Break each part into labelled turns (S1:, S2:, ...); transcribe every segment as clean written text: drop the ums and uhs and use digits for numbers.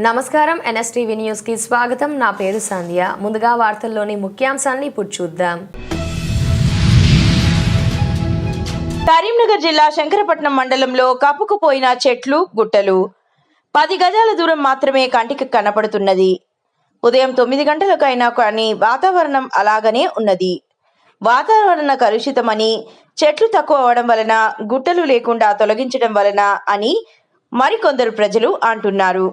S1: నమస్కారం NSTV news కి స్వాగతం. నా పేరు సంధ్య. ముందుగా వార్తల్లోని ముఖ్యాంశాలను ఇప్పుడు చూద్దాం.
S2: కరీంనగర్ జిల్లా శంకరపట్నం మండలంలో కప్పుకుపోయిన చెట్లు గుట్టలు 10 గజాల దూరం మాత్రమే కంటికి కనపడుతున్నది. ఉదయం 9 గంటలకైనా కానీ వాతావరణం అలాగనే ఉన్నది. వాతావరణ కలుషితమని, చెట్లు తక్కువ అవడం వలన, గుట్టలు లేకుండా తొలగించడం వలన అని మరికొందరు ప్రజలు అంటున్నారు.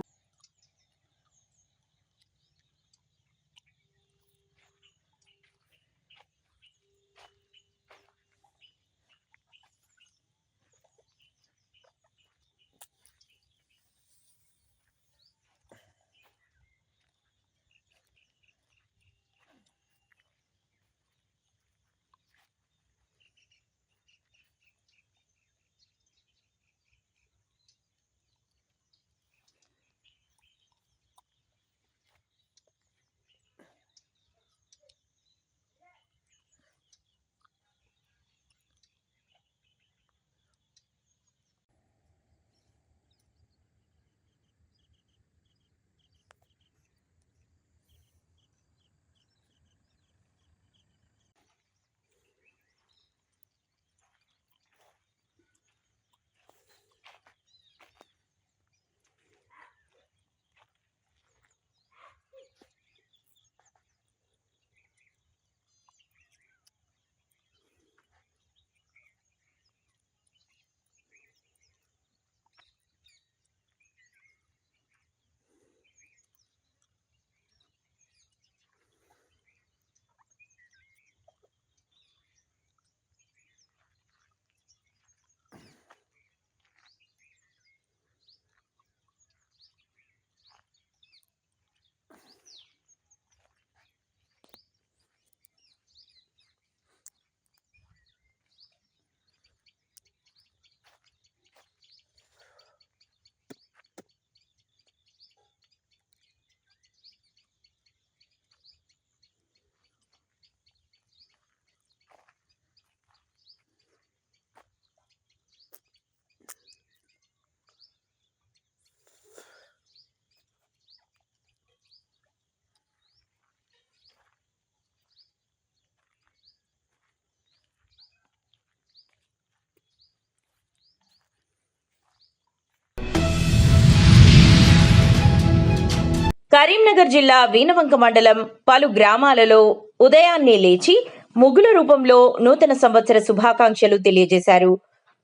S2: కరీంనగర్ జిల్లా వీణవంక మండలం పలు గ్రామాలలో ఉదయాన్నే లేచి ముగ్గుల రూపంలో నూతన సంవత్సర శుభాకాంక్షలు తెలియజేశారు.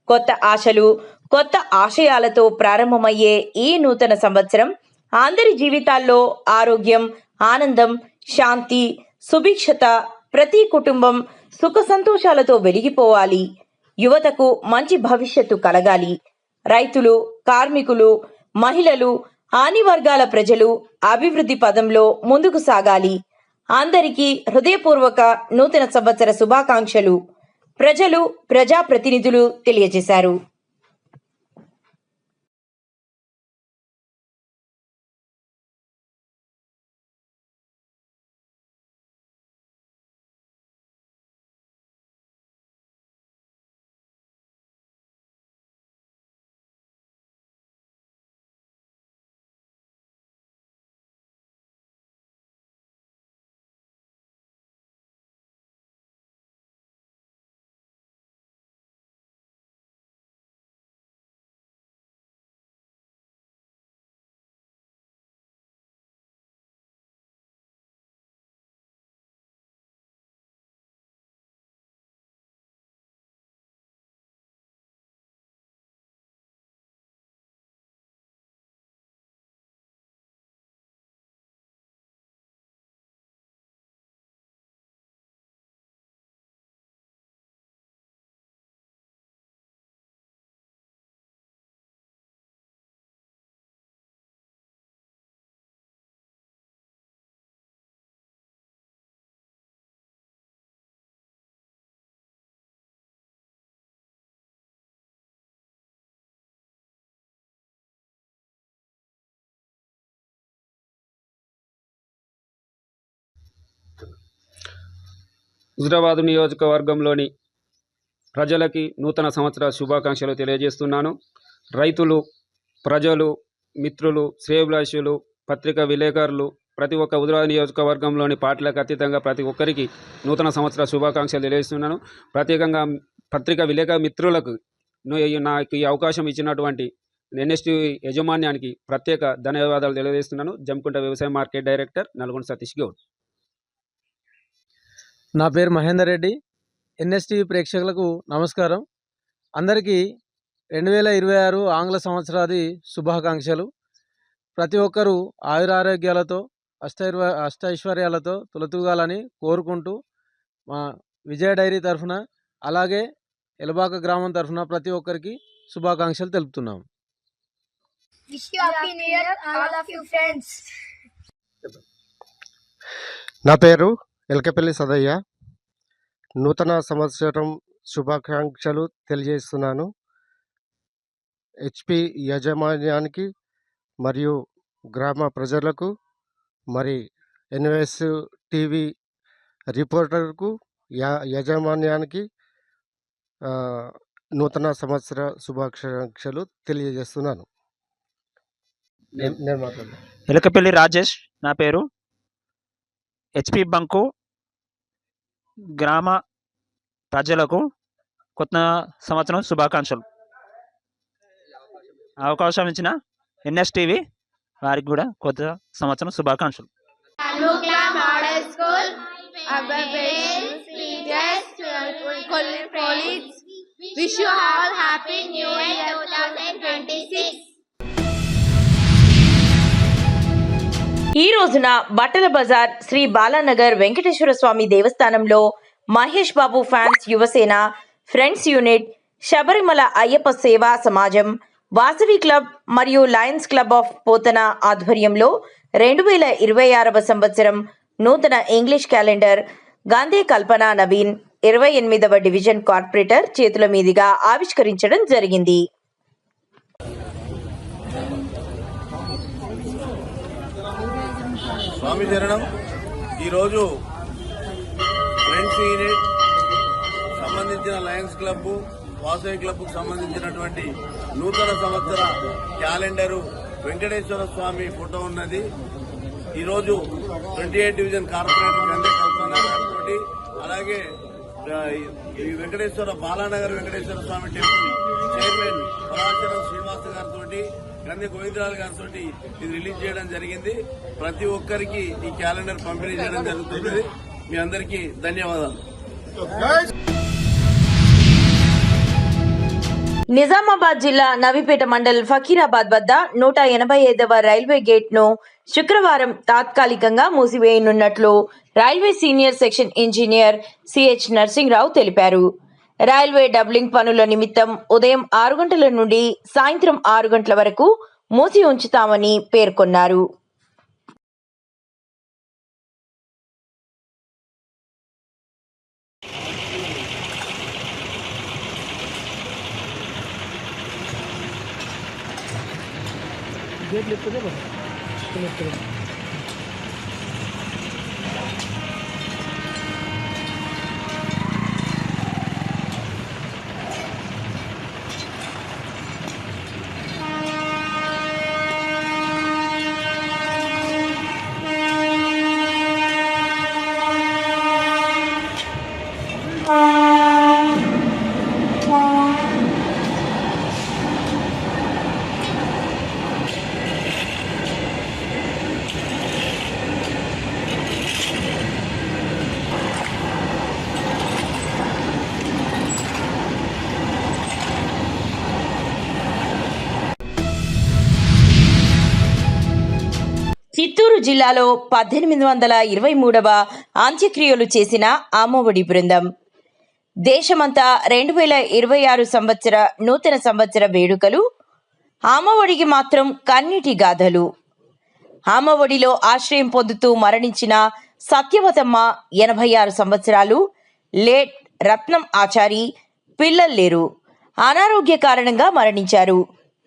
S2: కొత్త ఆశలు, కొత్త ఆశయాలతో ప్రారంభమయ్యే ఈ నూతన సంవత్సరం అందరి జీవితాల్లో ఆరోగ్యం, ఆనందం, శాంతి, సుభిక్షత, ప్రతి కుటుంబం సుఖ సంతోషాలతో వెలిగిపోవాలి. యువతకు మంచి భవిష్యత్తు కలగాలి. రైతులు, కార్మికులు, మహిళలు, అన్ని వర్గాల ప్రజలు అభివృద్ధి పదంలో ముందుకు సాగాలి. అందరికీ హృదయపూర్వక నూతన సంవత్సర శుభాకాంక్షలు ప్రజలు, ప్రజాప్రతినిధులు తెలియజేశారు.
S3: హుజురాబాద్ నియోజకవర్గంలోని ప్రజలకి నూతన సంవత్సర శుభాకాంక్షలు తెలియజేస్తున్నాను. రైతులు, ప్రజలు, మిత్రులు, శ్రేయోభిలాషులు పత్రికా విలేకరులు, ప్రతి ఒక్క హుజరాబాద్ నియోజకవర్గంలోని పార్టీలకు అతీతంగా ప్రతి ఒక్కరికి నూతన సంవత్సర శుభాకాంక్షలు తెలియజేస్తున్నాను. ప్రత్యేకంగా పత్రికా విలేకరు మిత్రులకు నాకు ఈ అవకాశం ఇచ్చినటువంటి ఎన్ఎస్టీవీ యాజమాన్యానికి ప్రత్యేక ధన్యవాదాలు తెలియజేస్తున్నాను. జమ్కుంట వ్యవసాయ మార్కెట్ డైరెక్టర్ నల్గొండ సతీష్ గౌడ్.
S4: నా పేరు మహేందర్ రెడ్డి. ఎన్ఎస్టీవీ ప్రేక్షకులకు నమస్కారం. అందరికీ 2026 ఆంగ్ల సంవత్సరాది శుభాకాంక్షలు. ప్రతి ఒక్కరూ ఆయురారోగ్యాలతో అష్టైశ్వర్యాలతో తులతూగాలని కోరుకుంటూ మా విజయ డైరీ తరఫున, అలాగే ఎలబాక గ్రామం తరఫున ప్రతి ఒక్కరికి శుభాకాంక్షలు తెలుపుతున్నాం.
S5: Wish you happy new year, all of you friends.
S6: నా పేరు ఎల్కపల్లి సదయ్య. నూతన సంవత్సరం శుభాకాంక్షలు తెలియజేస్తున్నాను. హెచ్పి యాజమాన్యానికి మరియు గ్రామ ప్రజలకు, మరి ఎన్ఎస్ టీవీ రిపోర్టర్కు, యాజమాన్యానికి నూతన సంవత్సర శుభాకాంక్షలు తెలియజేస్తున్నాను. నేను మాట్లాడుతున్నాను.
S7: ఎలకపల్లి రాజేష్ నా పేరు. హెచ్పి బంకు గ్రామ ప్రజలకు కొత్త సంవత్సరం శుభాకాంక్షలు. అవకాశం ఇచ్చిన ఎన్ఎస్టీవీ వారికి కూడా కొత్త సంవత్సరం శుభాకాంక్షలు.
S5: Anukla Model School, our parents, teachers, colleagues, wish you all happy new year 2026.
S2: ఈ రోజున బట్టల బజార్ శ్రీ బాలానగర్ వెంకటేశ్వర స్వామి దేవస్థానంలో Mahesh Babu fans Yuvasena, friends unit, Sabarimala Ayyappa సేవా సమాజం, వాసవి క్లబ్ మరియు లయన్స్ క్లబ్ ఆఫ్ పోతన ఆధ్వర్యంలో 2026వ సంవత్సరం నూతన ఇంగ్లీష్ క్యాలెండర్ గాంధీ కల్పన నవీన్ 28వ డివిజన్ కార్పొరేటర్ చేతుల మీదుగా ఆవిష్కరించడం జరిగింది.
S8: స్వామి చరణం. ఈరోజు ఫ్రెండ్స్ యూనిట్ సంబంధించిన లయన్స్ క్లబ్, వాసవి క్లబ్కు సంబంధించినటువంటి నూతన సంవత్సర క్యాలెండరు వెంకటేశ్వర స్వామి ఫోటో ఉన్నది. ఈరోజు 28 డివిజన్ కార్పొరేటర్ గంధే కల్పన గారితో, అలాగే ఈ బాలానగర్ వెంకటేశ్వర స్వామి టెంపుల్ చైర్మన్ పరాశరం శ్రీనివాస్ గారితో, గంధే గోవిందరాజు గారితో ఇది రిలీజ్ చేయడం జరిగింది. ప్రతి ఒక్కరికి ఈ క్యాలెండర్ పంపిణీ చేయడం జరుగుతుంది. మీ అందరికీ ధన్యవాదాలు.
S2: నిజామాబాద్ జిల్లా నవీపేట మండల్ ఫకీరాబాద్ వద్ద 185వ రైల్వే గేట్ ను శుక్రవారం తాత్కాలికంగా మూసివేయనున్నట్లు railway senior section engineer CH Narsingrao తెలిపారు. రైల్వే డబ్లింగ్ పనుల నిమిత్తం ఉదయం 6 గంటల నుండి సాయంత్రం 6 గంటల వరకు మూసి ఉంచుతామని పేర్కొన్నారు. చిత్తూరు జిల్లాలో 1823వ అంత్యక్రియలు చేసిన అమ్మఒడి బృందం దేశమంతా 2026 సంవత్సర నూతన సంవత్సర వేడుకలు, అమ్మఒడికి మాత్రం కన్నీటి గాథలు. అమ్మఒడిలో ఆశ్రయం పొందుతూ మరణించిన సత్యవతమ్మ 86 సంవత్సరాలు, లేట్ రత్నం ఆచారి పిల్లల్లేరు, అనారోగ్య కారణంగా మరణించారు.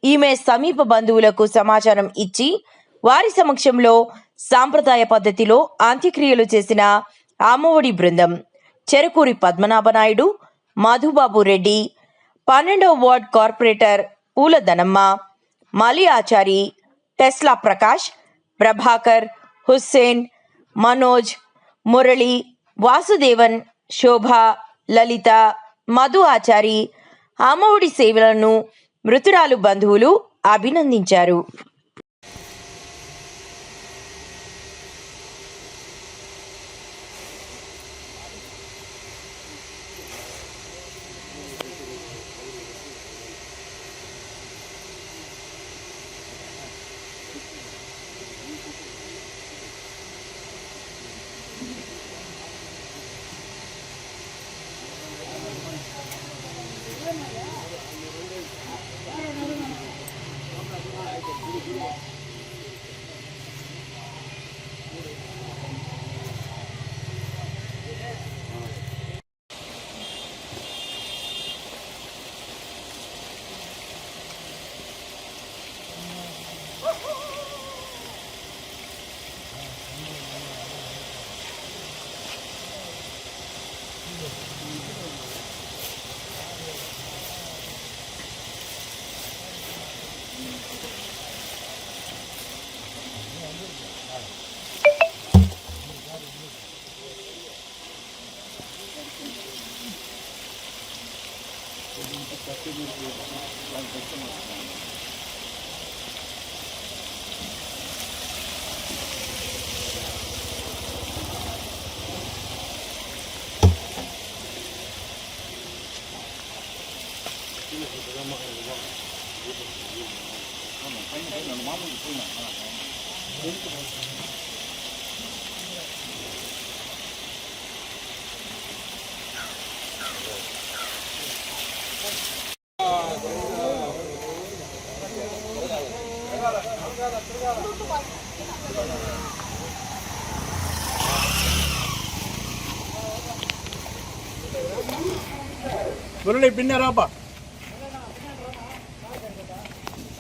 S2: ఈమె సమీప బంధువులకు సమాచారం ఇచ్చి వారి సమక్షంలో సాంప్రదాయ పద్ధతిలో అంత్యక్రియలు చేసిన అమ్మఒడి బృందం చెరుకూరి పద్మనాభనాయుడు, మధుబాబు రెడ్డి, 12వ వార్డ్ కార్పొరేటర్ పూల ధనమ్మ, మలి ఆచారి, టెస్లా ప్రకాష్, ప్రభాకర్, హుస్సేన్, మనోజ్, మురళి, వాసుదేవన్, శోభ, లలిత, మధు ఆచారి అమ్మఒడి సేవలను మృతురాలు బంధువులు అభినందించారు.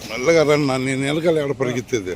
S9: మెల్లగా రండి, నేను వెనకాల ఎక్కడ పరిగెత్తేది.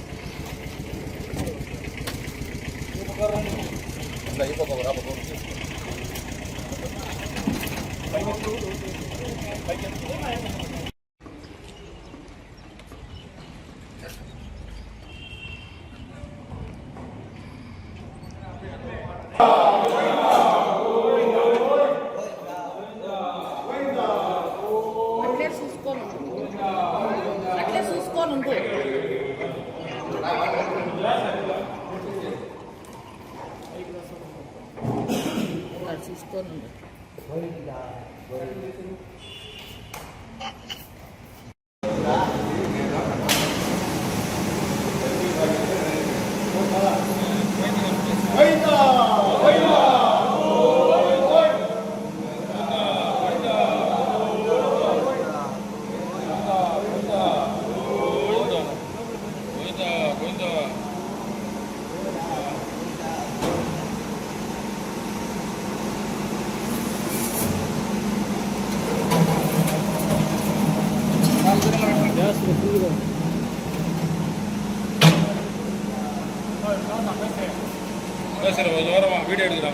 S3: వీడియో ఎడుగురా.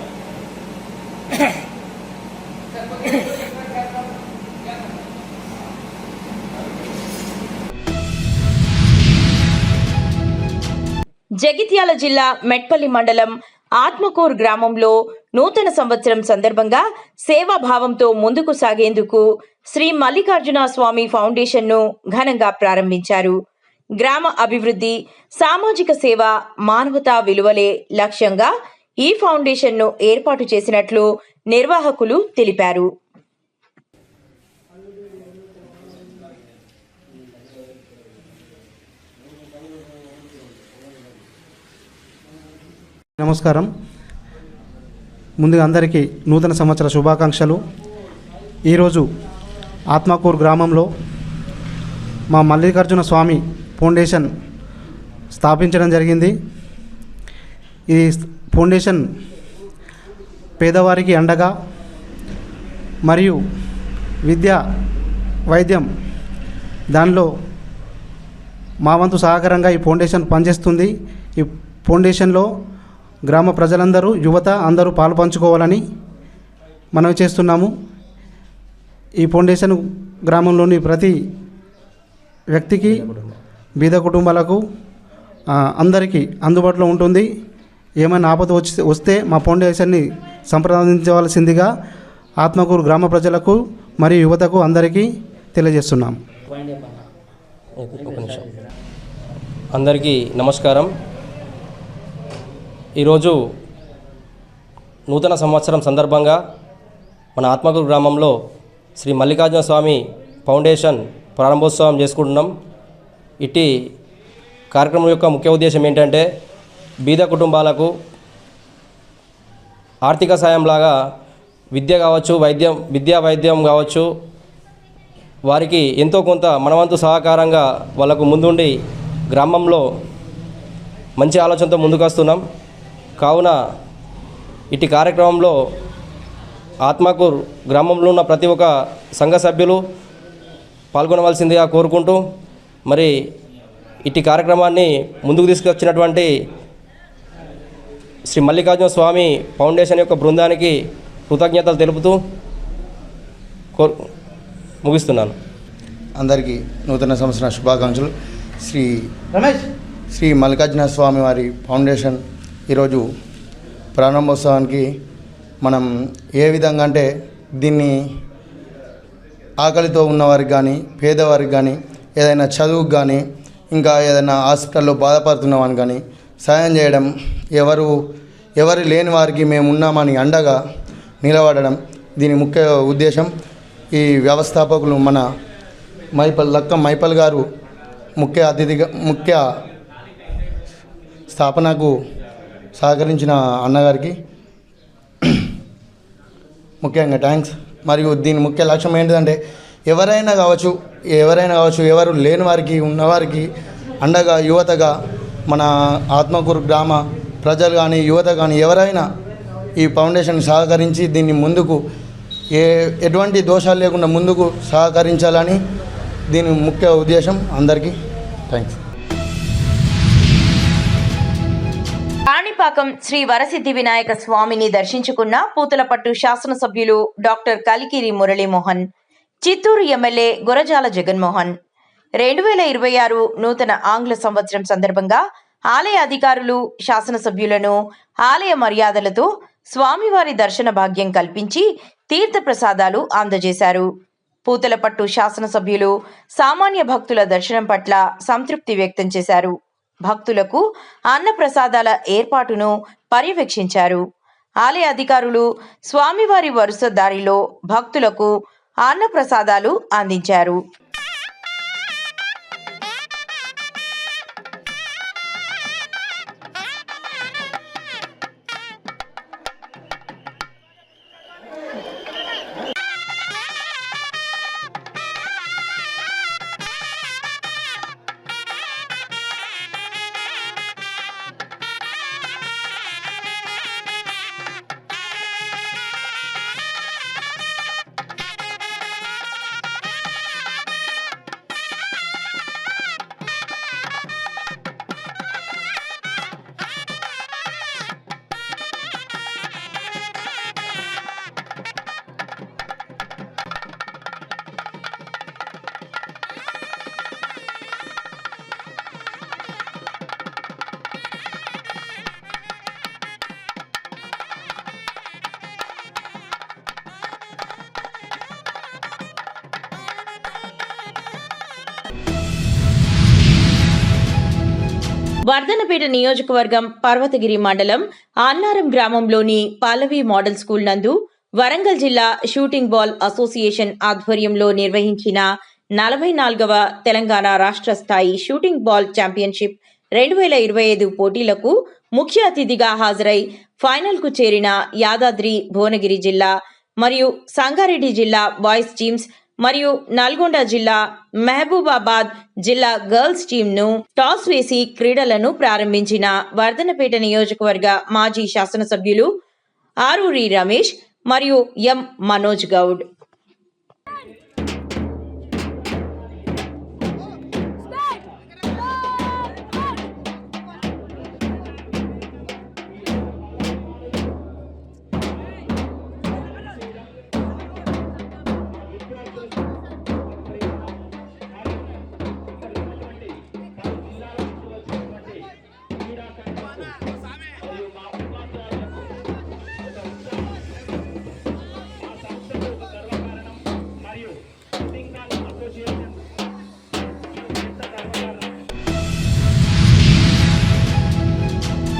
S2: జగిత్యాల జిల్లా మెట్పల్లి మండలం ఆత్మకూరు గ్రామంలో నూతన సంవత్సరం సందర్భంగా సేవాభావంతో ముందుకు సాగేందుకు శ్రీ మల్లికార్జున స్వామి ఫౌండేషన్ను ఘనంగా ప్రారంభించారు. గ్రామ అభివృద్ధి, సామాజిక సేవ, మానవతా విలువలే లక్ష్యంగా ఈ ఫౌండేషన్ను ఏర్పాటు చేసినట్లు నిర్వాహకులు తెలిపారు.
S10: నమస్కారం. ముందుగా అందరికీ నూతన సంవత్సర శుభాకాంక్షలు. ఈరోజు ఆత్మకూరు గ్రామంలో మా మల్లికార్జున స్వామి ఫౌండేషన్ స్థాపించడం జరిగింది. ఈ ఫౌండేషన్ పేదవారికి అండగా మరియు విద్య, వైద్యం దానిలో మా వంతు సహకారంగా ఈ ఫౌండేషన్ పనిచేస్తుంది. ఈ ఫౌండేషన్లో గ్రామ ప్రజలందరూ, యువత అందరూ పాలు పంచుకోవాలని మనవి చేస్తున్నాము. ఈ ఫౌండేషన్ గ్రామంలోని ప్రతి వ్యక్తికి, బీద కుటుంబాలకు అందరికీ అందుబాటులో ఉంటుంది. ఏమైనా ఆపద వస్తే మా ఫౌండేషన్ని సంప్రదించవలసిందిగా ఆత్మకూరు గ్రామ ప్రజలకు మరియు యువతకు అందరికీ తెలియజేస్తున్నాం.
S11: అందరికీ నమస్కారం. ఈరోజు నూతన సంవత్సరం సందర్భంగా మన ఆత్మకూరు గ్రామంలో శ్రీ మల్లికార్జున స్వామి ఫౌండేషన్ ప్రారంభోత్సవం చేసుకుంటున్నాం. ఇట్టి కార్యక్రమం యొక్క ముఖ్య ఉద్దేశం ఏంటంటే బీద కుటుంబాలకు ఆర్థిక సాయంలాగా విద్య కావచ్చు, వైద్యం కావచ్చు, వారికి ఎంతో కొంత మనవంతు సహకారంగా వాళ్ళకు ముందుండి గ్రామంలో మంచి ఆలోచనతో ముందుకు వస్తున్నాం. కావున ఇట్టి కార్యక్రమంలో ఆత్మకూరు గ్రామంలో ఉన్న ప్రతి ఒక్క సంఘ సభ్యులు పాల్గొనవలసిందిగా కోరుకుంటూ, మరి ఇట్టి కార్యక్రమాన్ని ముందుకు తీసుకొచ్చినటువంటి శ్రీ మల్లికార్జున స్వామి ఫౌండేషన్ యొక్క బృందానికి కృతజ్ఞతలు తెలుపుతూ ముగిస్తున్నాను.
S12: అందరికీ నూతన సంవత్సర శుభాకాంక్షలు. శ్రీ మల్లికార్జున స్వామి వారి ఫౌండేషన్ ఈరోజు ప్రారంభోత్సవానికి మనం ఏ విధంగా అంటే దీన్ని ఆకలితో ఉన్నవారికి కానీ, పేదవారికి కానీ, ఏదైనా చదువుకు కానీ, ఇంకా ఏదైనా హాస్పిటల్లో బాధపడుతున్న వారికి కానీ సాయం చేయడం, ఎవరు లేని వారికి మేము ఉన్నామని అండగా నిలబడడం దీని ముఖ్య ఉద్దేశం. ఈ వ్యవస్థాపకులు మన మైపల్ గారు ముఖ్య స్థాపనకు సహకరించిన అన్నగారికి ముఖ్యంగా థ్యాంక్స్. మరియు దీని ముఖ్య లక్ష్యం ఏంటిదంటే ఎవరైనా కావచ్చు, ఎవరు లేని వారికి, ఉన్నవారికి అండగా యువతగా మన ఆత్మకూరు గ్రామ ప్రజలు కానీ, యువత కానీ ఎవరైనా ఈ ఫౌండేషన్ సహకరించి దీన్ని ముందుకు ఎటువంటి దోషాలు లేకుండా ముందుకు సహకరించాలని దీని ముఖ్య ఉద్దేశం. అందరికీ థ్యాంక్స్.
S2: కాణిపాకం శ్రీ వరసిద్ధి వినాయక స్వామిని దర్శించుకున్న పూతలపట్టు శాసనసభ్యులు డాక్టర్ కలికిరి మురళీమోహన్, చిత్తూరు ఎమ్మెల్యే గురజాల జగన్మోహన్. 2026 నూతన ఆంగ్ల సంవత్సరం సందర్భంగా ఆలయ అధికారులు శాసనసభ్యులను ఆలయ మర్యాదలతో స్వామివారి దర్శన భాగ్యం కల్పించి తీర్థ ప్రసాదాలు అందజేశారు. పూతలపట్టు శాసనసభ్యులు సామాన్య భక్తుల దర్శనం పట్ల సంతృప్తి వ్యక్తం చేశారు. భక్తులకు అన్న ప్రసాదాల ఏర్పాటును పర్యవేక్షించారు. ఆలయ అధికారులు స్వామివారి వరుస దారిలో భక్తులకు అన్న ప్రసాదాలు అందించారు. వర్ధనపేట నియోజకవర్గం పర్వతగిరి మండలం అన్నారం గ్రామంలోని పల్లవి మోడల్ స్కూల్ నందు వరంగల్ జిల్లా షూటింగ్ బాల్ అసోసియేషన్ ఆధ్వర్యంలో నిర్వహించిన 44వ తెలంగాణ రాష్ట్ర స్థాయి షూటింగ్ బాల్ ఛాంపియన్షిప్ 2025 పోటీలకు ముఖ్య అతిథిగా హాజరై ఫైనల్కు చేరిన యాదాద్రి భువనగిరి జిల్లా మరియు సంగారెడ్డి జిల్లా బాయ్స్ టీమ్స్ మరియు నల్గొండ జిల్లా మహబూబాబాద్ జిల్లా గర్ల్స్ టీంను టాస్ వేసి క్రీడలను ప్రారంభించిన వర్ధనపేట నియోజకవర్గ మాజీ శాసనసభ్యులు ఆరూరి రమేష్ మరియు ఎం మనోజ్ గౌడ్.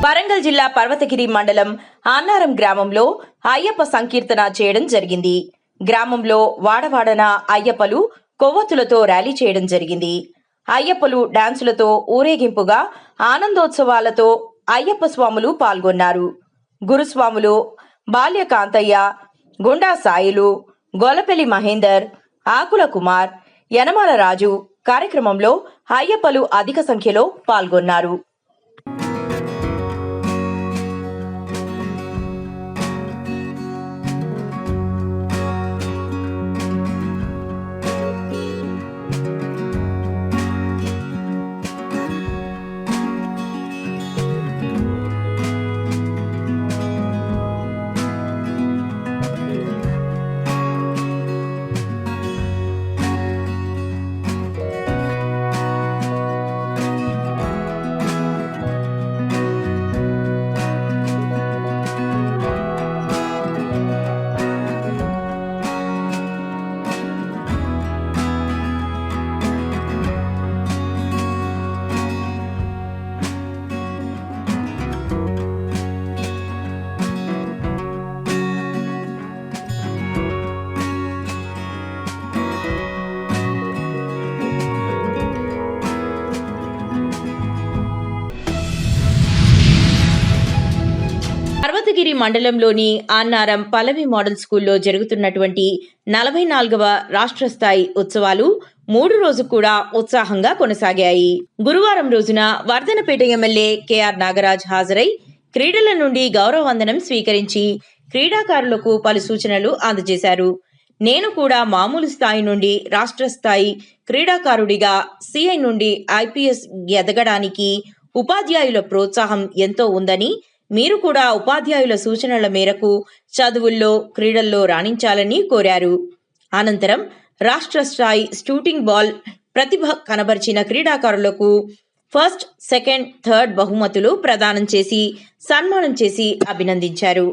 S2: వరంగల్ జిల్లా పర్వతగిరి మండలం అన్నారం గ్రామంలో అయ్యప్ప సంకీర్తన చేయడం జరిగింది. గ్రామంలో వాడవాడన అయ్యప్పలు కొవ్వొత్తులతో ర్యాలీ చేయడం జరిగింది. అయ్యప్పలు డాన్సులతో ఊరేగింపుగా ఆనందోత్సవాలతో అయ్యప్ప స్వాములు పాల్గొన్నారు. గురుస్వాములు బాల్యకాంతయ్య, గుండా సాయిలు, గొల్లపెల్లి మహేందర్, ఆకుల కుమార్, యనమాల రాజు కార్యక్రమంలో అయ్యప్పలు అధిక సంఖ్యలో పాల్గొన్నారు. పర్వతగిరి మండలంలోని అన్నారం పల్లవి మోడల్ స్కూల్లో జరుగుతున్నటువంటి 44వ రాష్ట్ర స్థాయి ఉత్సవాలు 3 రోజు కూడా ఉత్సాహంగా కొనసాగాయి. గురువారం రోజున వర్ధనపేట ఎమ్మెల్యే కెఆర్ నాగరాజ్ హాజరై క్రీడల నుండి గౌరవ వందనం స్వీకరించి క్రీడాకారులకు పలు సూచనలు అందజేశారు. నేను కూడా మామూలు స్థాయి నుండి రాష్ట్ర స్థాయి క్రీడాకారుడిగా సిఐ నుండి ఐపీఎస్ ఎదగడానికి ఉపాధ్యాయుల ప్రోత్సాహం ఎంతో ఉందని, మీరు కూడా ఉపాధ్యాయుల సూచనల మేరకు చదువుల్లో క్రీడల్లో రాణించాలని కోరారు. అనంతరం రాష్ట్ర స్థాయి షూటింగ్ బాల్ ప్రతిభ కనబరిచిన క్రీడాకారులకు ఫస్ట్, సెకండ్, థర్డ్ బహుమతులు ప్రదానం చేసి సన్మానం చేసి అభినందించారు.